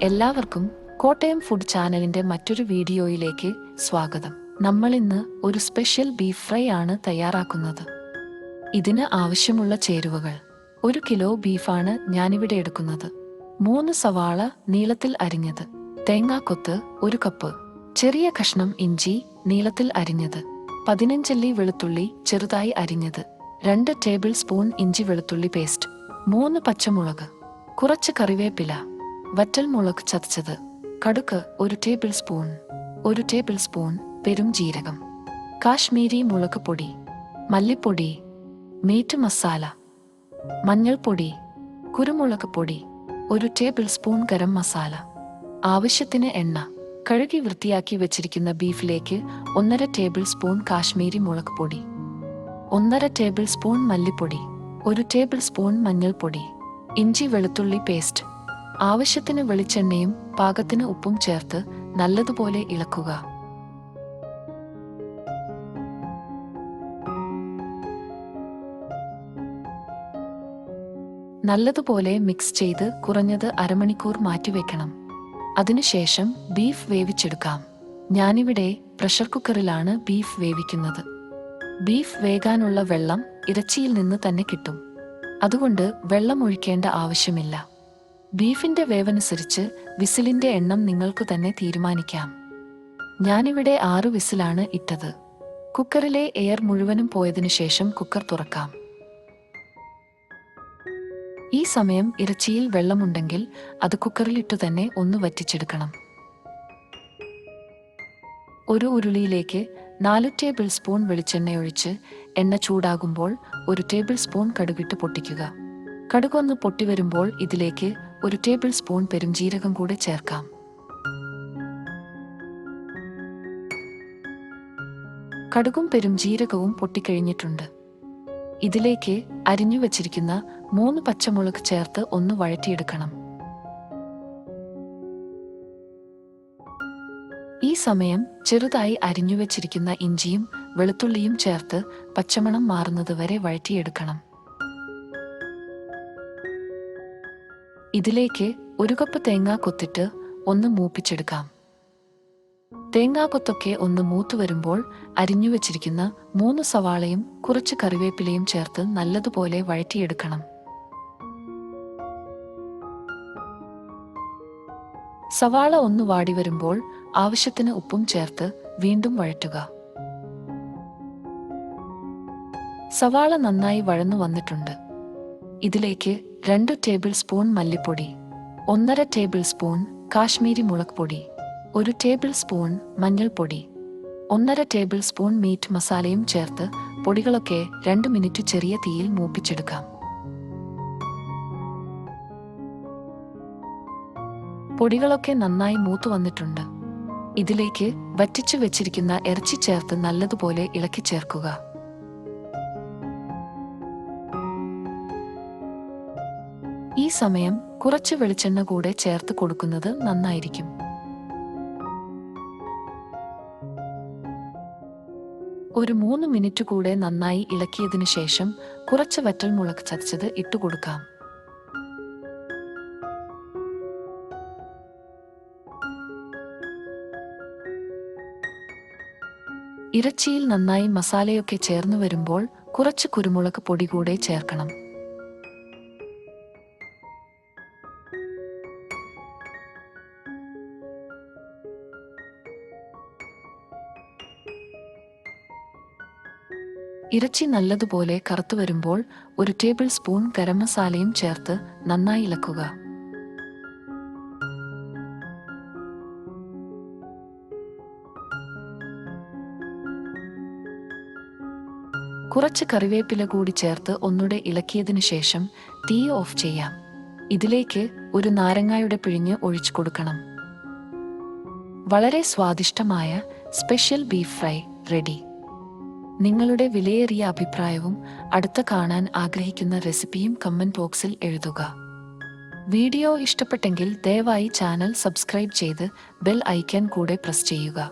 എല്ലാവർക്കും കോട്ടയം ഫുഡ് ചാനലിന്റെ മറ്റൊരു വീഡിയോയിലേക്ക് സ്വാഗതം. നമ്മൾ ഇന്ന് ഒരു സ്പെഷ്യൽ ബീഫ് ഫ്രൈ ആണ് തയ്യാറാക്കുന്നത്. ഇതിന് ആവശ്യമുള്ള ചേരുവകൾ: 1 കിലോ ബീഫാണ് ഞാനിവിടെ എടുക്കുന്നത്. 3 സവാള നീളത്തിൽ അരിഞ്ഞത്, തേങ്ങാക്കൊത്ത് 1 കപ്പ്, ചെറിയ കഷ്ണം ഇഞ്ചി നീളത്തിൽ അരിഞ്ഞത്, 15 അല്ലി വെളുത്തുള്ളി ചെറുതായി അരിഞ്ഞത്, 2 ടേബിൾ സ്പൂൺ ഇഞ്ചി വെളുത്തുള്ളി പേസ്റ്റ്, 3 പച്ചമുളക്, കുറച്ച് കറിവേപ്പില, വറ്റൽമുളക് ചതച്ചത്, കടുക് 1 ടേബിൾ സ്പൂൺ, 1 ടേബിൾ സ്പൂൺ പെരും ജീരകം, കാശ്മീരി മുളക് പൊടി, മല്ലിപ്പൊടി, മീറ്റ് മസാല, മഞ്ഞൾപ്പൊടി, കുരുമുളക് പൊടി, 1 ടേബിൾ സ്പൂൺ ഗരം മസാല, ആവശ്യത്തിന് എണ്ണ. കഴുകി വൃത്തിയാക്കി വെച്ചിരിക്കുന്ന ബീഫിലേക്ക് 1.5 ടേബിൾ സ്പൂൺ കാശ്മീരി മുളക് പൊടി, 1.5 ടേബിൾ സ്പൂൺ മല്ലിപ്പൊടി, 1 ടേബിൾ സ്പൂൺ മഞ്ഞൾപ്പൊടി, ഇഞ്ചി വെളുത്തുള്ളി പേസ്റ്റ്, ആവശ്യത്തിന് വെളിച്ചെണ്ണയും പാകത്തിന് ഉപ്പും ചേർത്ത് നല്ലതുപോലെ ഇളക്കുക. നല്ലതുപോലെ മിക്സ് ചെയ്ത് കുറഞ്ഞത് അരമണിക്കൂർ മാറ്റിവെക്കണം. അതിനുശേഷം ബീഫ് വേവിച്ചെടുക്കാം. ഞാനിവിടെ പ്രഷർ കുക്കറിലാണ് ബീഫ് വേവിക്കുന്നത്. ബീഫ് വേകാനുള്ള വെള്ളം ഇറച്ചിയിൽ നിന്ന് തന്നെ കിട്ടും. അതുകൊണ്ട് വെള്ളം ഒഴിക്കേണ്ട ആവശ്യമില്ല. ബീഫിന്റെ വേവനുസരിച്ച് വിസിലിന്റെ എണ്ണം നിങ്ങൾക്ക് തന്നെ തീരുമാനിക്കാം. ഞാനിവിടെ 6 വിസിലാണ് ഇട്ടത്. കുക്കറിലെ എയർ മുഴുവനും പോയതിനു ശേഷം കുക്കർ തുറക്കാം. ഈ സമയം ഇറച്ചിയിൽ വെള്ളമുണ്ടെങ്കിൽ അത് കുക്കറിലിട്ടു തന്നെ ഒന്ന് വറ്റിച്ചെടുക്കണം. ഒരു ഉരുളിയിലേക്ക് 4 ടേബിൾ സ്പൂൺ വെളിച്ചെണ്ണയൊഴിച്ച് എണ്ണ ചൂടാകുമ്പോൾ 1 ടേബിൾ സ്പൂൺ കടുകിട്ട് പൊട്ടിക്കുക. കടുകൊന്ന് പൊട്ടിവരുമ്പോൾ ഇതിലേക്ക് 1 ടേബിൾ സ്പൂൺ പെരുംജീരകം കൂടെ ചേർക്കാം. കടുകും പെരുംജീരകവും പൊട്ടിക്കഴിഞ്ഞിട്ടുണ്ട്. ഇതിലേക്ക് അരിഞ്ഞു വച്ചിരിക്കുന്ന 3 പച്ചമുളക് ചേർത്ത് ഒന്ന് വഴറ്റിയെടുക്കണം. ഈ സമയം ചെറുതായി അരിഞ്ഞു വച്ചിരിക്കുന്ന ഇഞ്ചിയും വെളുത്തുള്ളിയും ചേർത്ത് പച്ചമണം മാറുന്നതുവരെ വഴറ്റിയെടുക്കണം. ഇതിലേക്ക് 1 കപ്പ് തേങ്ങ കൊത്തിട്ട് ഒന്ന് മൂപ്പിച്ചെടുക്കാം. തേങ്ങാക്കൊത്തൊക്കെ ഒന്ന് മൂത്തു വരുമ്പോൾ അരിഞ്ഞു വെച്ചിരിക്കുന്ന 3 സവാളയും കുറച്ച് കറിവേപ്പിലയും ചേർത്ത് നല്ലതുപോലെ വഴറ്റിയെടുക്കണം. സവാള ഒന്ന് വാടി വരുമ്പോൾ ആവശ്യത്തിന് ഉപ്പും ചേർത്ത് വീണ്ടും വഴറ്റുക. സവാള നന്നായി വഴന്നു വന്നിട്ടുണ്ട്. ഇതിലേക്ക് 2 ടേബിൾ സ്പൂൺ മല്ലിപ്പൊടി, 1.5 ടേബിൾ സ്പൂൺ കാശ്മീരി മുളക് പൊടി, 1 ടേബിൾ സ്പൂൺ മഞ്ഞൾപ്പൊടി, 1.5 ടേബിൾ സ്പൂൺ മീറ്റ് മസാലയും ചേർത്ത് പൊടികളൊക്കെ 2 മിനിറ്റ് ചെറിയ തീയിൽ മൂപ്പിച്ചെടുക്കാം. പൊടികളൊക്കെ നന്നായി മൂത്തു വന്നിട്ടുണ്ട്. ഇതിലേക്ക് വറ്റിച്ചു വെച്ചിരിക്കുന്ന ഇറച്ചി ചേർത്ത് നല്ലതുപോലെ ഇളക്കി ചേർക്കുക. ഈ സമയം കുറച്ച് വെളിച്ചെണ്ണ കൂടെ ചേർത്ത് കൊടുക്കുന്നത് നന്നായിരിക്കും. ഒരു 3 മിനിറ്റ് കൂടെ നന്നായി ഇളക്കിയതിനു ശേഷം കുറച്ച് വറ്റൽമുളക് ചതച്ചത് ഇട്ടുകൊടുക്കാം. ഇറച്ചിയിൽ നന്നായി മസാലയൊക്കെ ചേർന്നു വരുമ്പോൾ കുറച്ച് കുരുമുളക് പൊടി കൂടെ ചേർക്കണം. ഇറച്ചി നല്ലതുപോലെ കറുത്തു വരുമ്പോൾ 1 ടേബിൾ സ്പൂൺ ഗരം മസാലയും ചേർത്ത് നന്നായി ഇളക്കുക. കുറച്ച് കറിവേപ്പില കൂടി ചേർത്ത് ഒന്നുകൂടെ ഇളക്കിയതിനു ശേഷം തീ ഓഫ് ചെയ്യാം. ഇതിലേക്ക് 1 നാരങ്ങായുടെ പിഴിഞ്ഞ് ഒഴിച്ചു കൊടുക്കണം. വളരെ സ്വാദിഷ്ടമായ സ്പെഷ്യൽ ബീഫ് ഫ്രൈ റെഡി. നിങ്ങളുടെ വിലയേറിയ അഭിപ്രായവും അടുത്ത കാണാൻ ആഗ്രഹിക്കുന്ന റെസിപ്പിയും കമന്റ് ബോക്സിൽ എഴുതുക. വീഡിയോ ഇഷ്ടപ്പെട്ടെങ്കിൽ ദയവായി ചാനൽ സബ്സ്ക്രൈബ് ചെയ്ത് ബെൽ ഐക്കൺ കൂടെ പ്രസ് ചെയ്യുക.